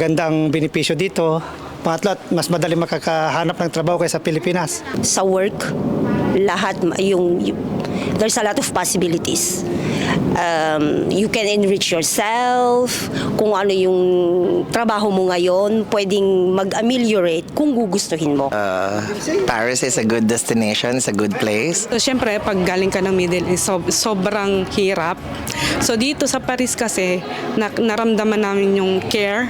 magandang benepisyo dito. Pangatlo, mas madali makakahanap ng trabaho kaysa Pilipinas. Sa work, lahat there's a lot of possibilities. You can enrich yourself. Kung ano yung trabaho mo ngayon, pwedeng mag-ameliorate kung gugustuhin mo. Paris is a good destination, it's a good place. So, syempre, pag galing ka ng Middle East, sobrang hirap. So, dito sa Paris kasi, naramdaman namin yung care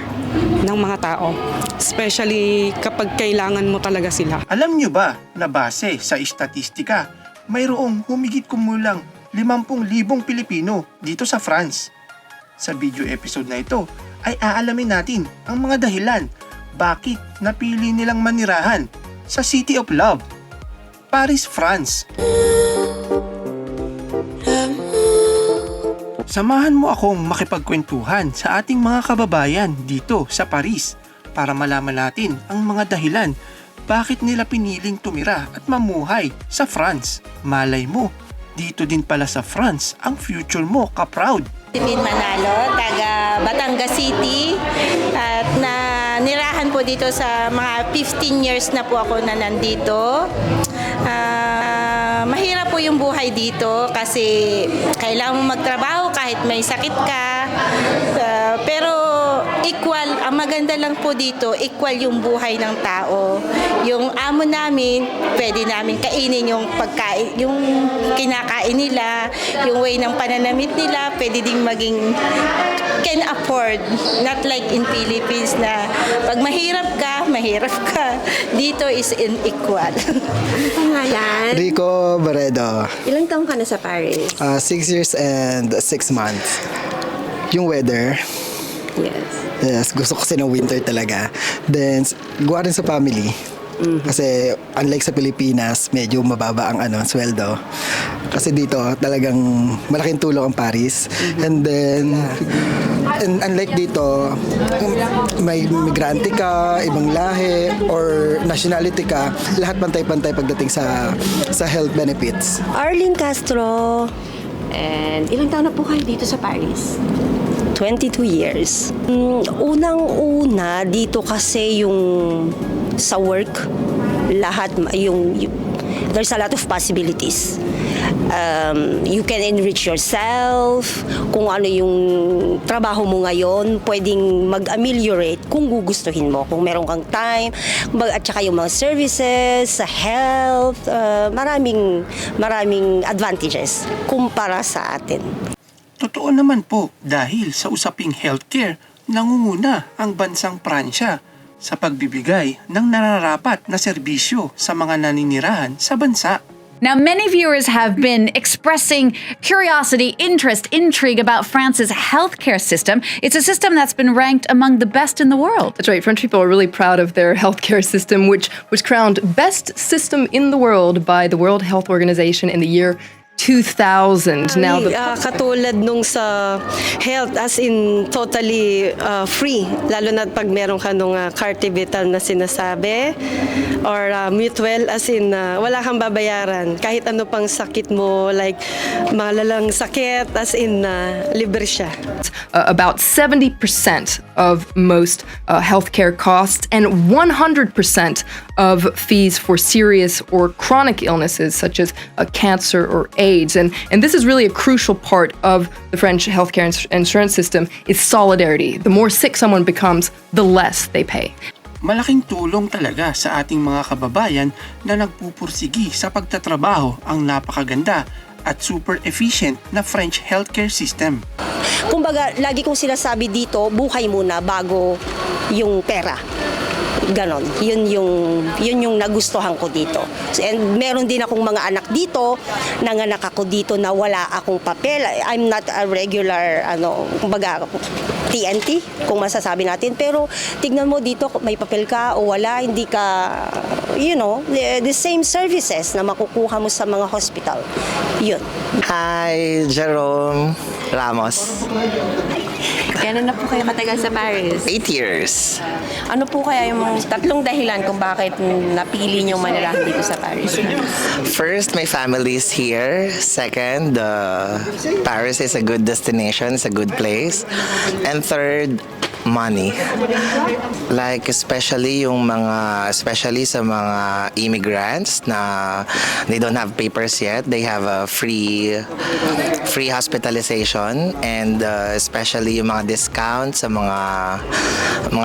ng mga tao. Especially kapag kailangan mo talaga sila. Alam nyo ba na base sa istatistika, mayroong humigit kumulang 50,000 Pilipino dito sa France? Sa video episode na ito ay aalamin natin ang mga dahilan bakit napili nilang manirahan sa City of Love, Paris, France. Samahan mo akong makipagkwentuhan sa ating mga kababayan dito sa Paris para malaman natin ang mga dahilan bakit nila piniling tumira at mamuhay sa France. Malay mo, dito din pala sa France ang future mo ka-proud. Din Manalo, taga Batangas City, at nirahan po dito sa mga 15 years na po ako na nandito. Mahirap po yung buhay dito kasi kailangan mo magtrabaho kahit may sakit ka. Pero equal, ang maganda lang po dito, equal yung buhay ng tao. Yung amo namin, pwede namin kainin yung pagkain, yung kinakain nila, yung way ng pananamit nila, pwede ding maging can afford. Not like in Philippines na pag mahirap ka, dito is unequal. Ano pangalan? Rico Barredo. Ilang taong ka na sa Paris? 6 years and 6 months. Yung weather, Yes. yes, gusto ko kasi ng winter talaga. Then, gawa rin sa family. Kasi unlike sa Pilipinas, medyo mababa ang sweldo. Kasi dito talagang malaking tulong ang Paris. And then unlike dito, may migrante ka, ibang lahi or nationality ka, lahat pantay-pantay pagdating sa health benefits. Arlene Castro, And ilang taon na po kayo dito sa Paris? 22 years. Unang-una dito kasi yung sa work, lahat there's a lot of possibilities. You can enrich yourself. Kung ano yung trabaho mo ngayon, pwedeng mag-ameliorate kung gugustuhin mo. Kung meron kang time, at saka yung mga services, sa health, maraming advantages kumpara sa atin. Totoo naman po dahil sa usaping healthcare, nangunguna ang bansang Pransya sa pagbibigay ng nararapat na serbisyo sa mga naninirahan sa bansa. Now, many viewers have been expressing curiosity, interest, intrigue about France's healthcare system. It's a system that's been ranked among the best in the world. That's right. French people are really proud of their healthcare system, which was crowned best system in the world by the World Health Organization in the year 2000. Now, Katulad nung sa health, as in totally free, lalo na pag meron ka nung Cartivital na sinasabi, or mutual, as in wala kang babayaran. Kahit ano pang sakit mo, like malalang sakit, as in libre siya. about 70% of most healthcare costs and 100% of fees for serious or chronic illnesses such as cancer or AIDS. And this is really a crucial part of the French healthcare insurance system is solidarity. The more sick someone becomes, the less they pay. Malaking tulong talaga sa ating mga kababayan na nagpupursigi sa pagtatrabaho ang napakaganda at super efficient na French healthcare system. Kumbaga, lagi kong sinasabi dito, buhay muna bago yung pera. Ganon. Yun yung nagustuhan ko dito. And meron din akong mga anak dito, nanganak ako dito na wala akong papel. I'm not a regular, kumbaga, TNT, kung masasabi natin. Pero tignan mo dito, may papel ka o wala, hindi ka, the same services na makukuha mo sa mga hospital. Yun. Hi, Jerome Ramos. Kailan na po kayo matagal sa Paris? 8 years. Ano po kaya yung tatlong dahilan kung bakit napili niyong manirahan dito sa Paris? First, my family is here. Second, Paris is a good destination, it's a good place. And third, money. Like especially sa mga immigrants na they don't have papers yet, they have a free hospitalization, and especially yung mga discounts sa mga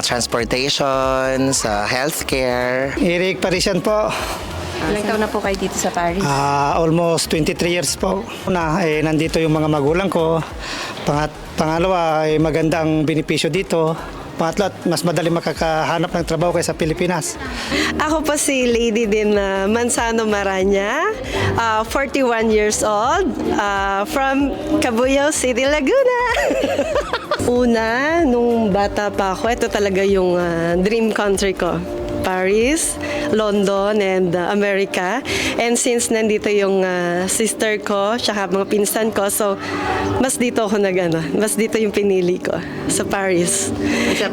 transportation, sa healthcare. Eric Parisian po. Ilang taon na po kayo dito sa Paris? Almost 23 years po. Nandito yung mga magulang ko. Pangalawa, maganda ang benepisyo dito. Pangatlo, mas madali makakahanap ng trabaho kaysa Pilipinas. Ako po si Lady din Manzano Maranya, 41 years old, from Cabuyao City, Laguna. Una, nung bata pa ako, ito talaga yung dream country ko. Paris, London, and America. And since nandito yung sister ko, tsaka mga pinsan ko, so mas dito yung pinili ko sa Paris.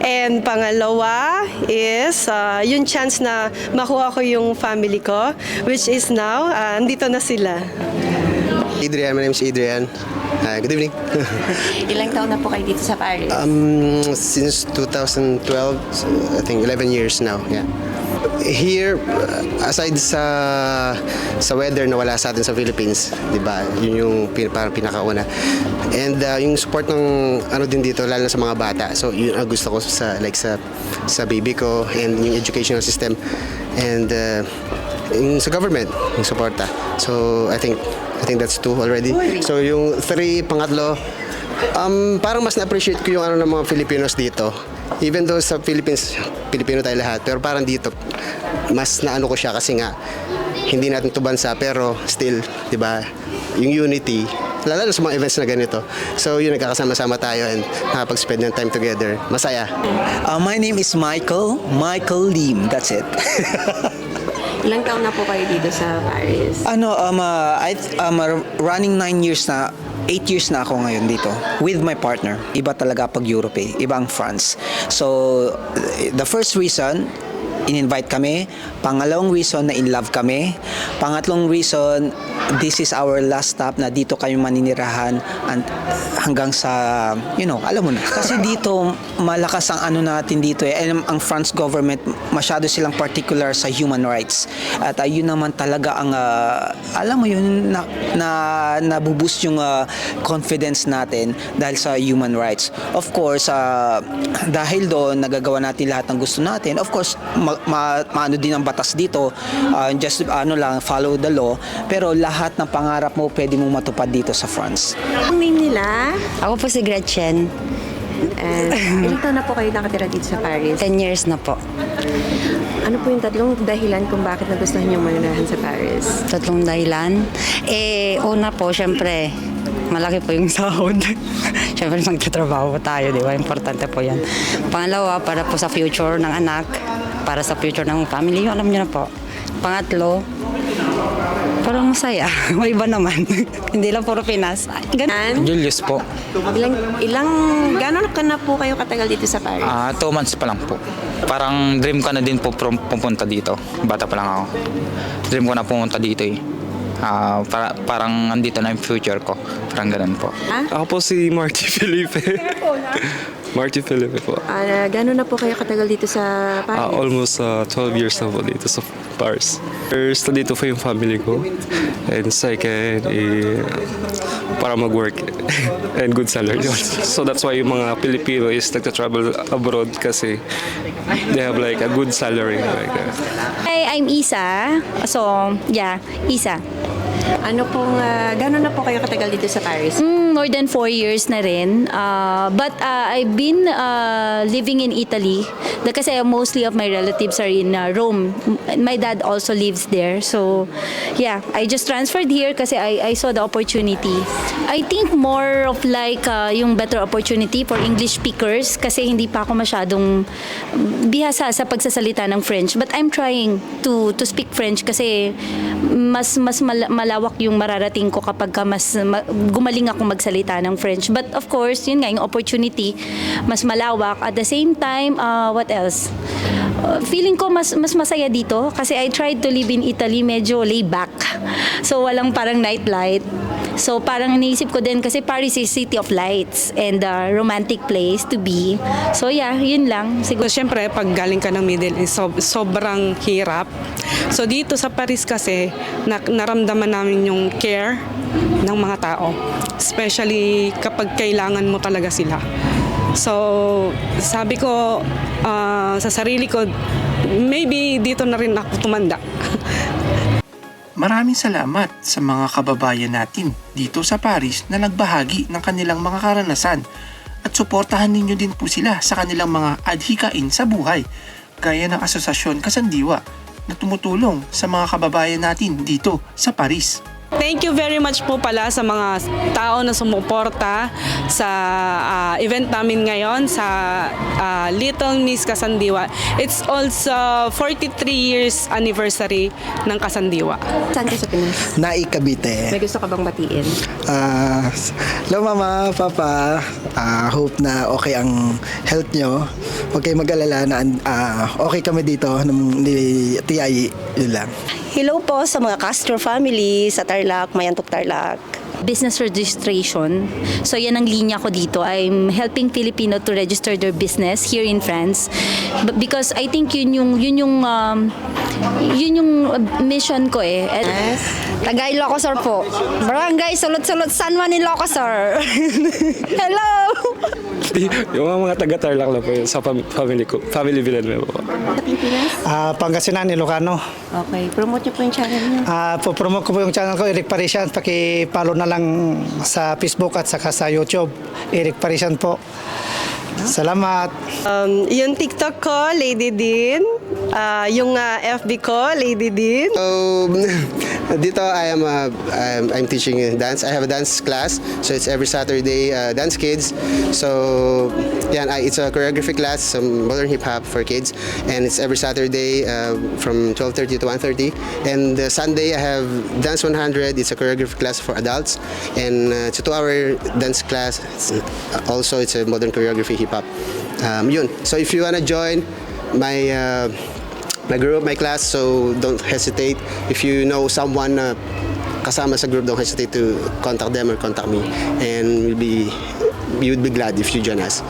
And pangalawa is yung chance na makuha ko yung family ko, which is now, andito na sila. Adrian, my name is Adrian. Good evening. Ilang taon na po kayo dito sa Paris? Since 2012, I think 11 years now. Yeah. Here, aside sa weather na wala sa atin sa Philippines, 'di ba? Yun yung parang pinakauna. And yung support ng din dito lalo na sa mga bata. So yun ang gusto ko sa baby ko, and yung educational system, and yung sa government, yung suporta. So I think that's 2 already. So yung 3, pangatlo, parang mas na-appreciate ko yung ng mga Filipinos dito. Even though sa Philippines, Pilipino tayo lahat, pero parang dito, mas naano ko siya kasi nga, hindi natin to bansa, pero still, di ba, yung unity, lalo sa mga events na ganito. So yun, nagkakasama-sama tayo and nakapag-spend ng time together. Masaya. My name is Michael Lim, that's it. Ilang taon na po kayo dito sa Paris? I'm running 9 years na, 8 years na ako ngayon dito with my partner. Iba talaga pag Europe eh. Iba ang France. So, the first reason, in-invite kami. Pangalawang reason, na in love kami. Pangatlong reason, this is our last stop na dito kami maninirahan hanggang sa, alam mo na. Kasi dito, malakas ang natin dito eh. And ang France government, masyado silang particular sa human rights. At yun naman talaga ang, alam mo yun, nabuboost yung confidence natin dahil sa human rights. Of course, dahil doon, nagagawa natin lahat ng gusto natin. Of course, maano din ang batas dito, just follow the law, pero lahat ng pangarap mo pwede mong matupad dito sa France. Ang name nila? Ako po si Gretchen. Ilang taon na po kayo nakatira dito sa Paris? 10 years na po. Ano po yung 3 dahilan kung bakit nagustuhan niyong manirahan sa Paris? 3 dahilan? Una po, syempre, malaki po yung sahod. Syempre, magtatrabaho po tayo, di ba? Importante po yan. Pangalawa, para po sa future ng anak, para sa future ng family, alam niyo na po. Pangatlo, parang masaya. May iba naman. Hindi lang puro Pinas. Julius po. Gano'n ka na po kayo katagal dito sa Paris? 2 months pa lang po. Parang dream ko na din po pupunta dito. Bata pa lang ako. Dream ko na pumunta dito eh. Parang andito na yung future ko. Parang ganun po. Ako po si Marty Felipe. Marty Felipe po. Gano'n na po kayo katagal dito sa Paris? Almost 12 years na po dito sa Paris. First, dito po yung family ko. And second, para mag-work. And good salary also. So that's why yung mga Pilipino is nagta-travel abroad kasi they have like a good salary. Hi, I'm Isa. So, yeah, Isa. Gano'n na po kayo katagal dito sa Paris? More than 4 years na rin. But I've been living in Italy kasi mostly of my relatives are in Rome. My dad also lives there. So, yeah, I just transferred here kasi I saw the opportunity. I think more of like yung better opportunity for English speakers kasi hindi pa ako masyadong bihasa sa pagsasalita ng French. But I'm trying to speak French kasi mas malawak yung mararating ko kapag gumaling ako magsalita ng French. But of course, yun nga, yung opportunity, mas malawak. At the same time, what else? Feeling ko mas masaya dito kasi I tried to live in Italy, medyo laid back. So walang parang nightlife. So parang iniisip ko din kasi Paris is city of lights and a romantic place to be. So yeah, yun lang. Siguro. Siyempre, pag galing ka ng Middle East, sobrang hirap. So dito sa Paris kasi, naramdaman namin yung care ng mga tao. Especially kapag kailangan mo talaga sila. So sabi ko sa sarili ko, maybe dito na rin ako tumanda. Maraming salamat sa mga kababayan natin dito sa Paris na nagbahagi ng kanilang mga karanasan at suportahan ninyo din po sila sa kanilang mga adhikain sa buhay gaya ng Asosasyon Kasandiwa na tumutulong sa mga kababayan natin dito sa Paris. Thank you very much po pala sa mga tao na sumuporta sa event namin ngayon sa Little Miss Kasandiwa. It's also 43 years anniversary ng Kasandiwa. Saan ka sa Pinas? Naik, Cavite. May gusto ka bang batiin? Hello mama, papa. Hope na okay ang health nyo. Huwag kayong mag-alala na okay kami dito ni TI. Yun lang. Hello po sa mga Castro family sa Tarlac, Mayantok Tarlac. Business registration. So yan ang linya ko dito. I'm helping Filipino to register their business here in France. Because I think yun yung mission ko eh. Tagay Ilocosur po. Barangay Sulot-Sulot San Juan Ilocosur. Hello! Yung mga taga-Tarlac lang po yun, sa family ko. Family Villanueva po. Sa Pilipinas? Pangasinan, Ilocano. Okay. Promote niyo po yung channel niyo. Promote ko po yung channel ko, Eric Parisian. Paki-follow na lang sa Facebook at saka sa YouTube. Eric Parisian po. Salamat. Yung TikTok ko, Lady Dean. Yung FB ko, Lady Dean. So, dito I'm teaching dance. I have a dance class, so it's every Saturday, Dance Kids. So, yan, it's a choreography class, some modern hip hop for kids, and it's every Saturday from 12:30 to 1:30. And Sunday I have Dance 100. It's a choreography class for adults, and it's a 2-hour dance class. It's a modern choreography hip hop. Yun. So if you wanna join my group, my class, so don't hesitate. If you know someone kasama sa group, don't hesitate to contact them or contact me, and we would be glad if you join us.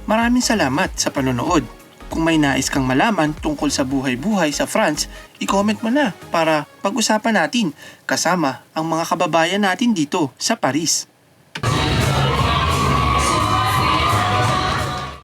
Maraming salamat sa panonood. Kung may nais kang malaman tungkol sa buhay-buhay sa France, i-comment mo na para pag-usapan natin kasama ang mga kababayan natin dito sa Paris.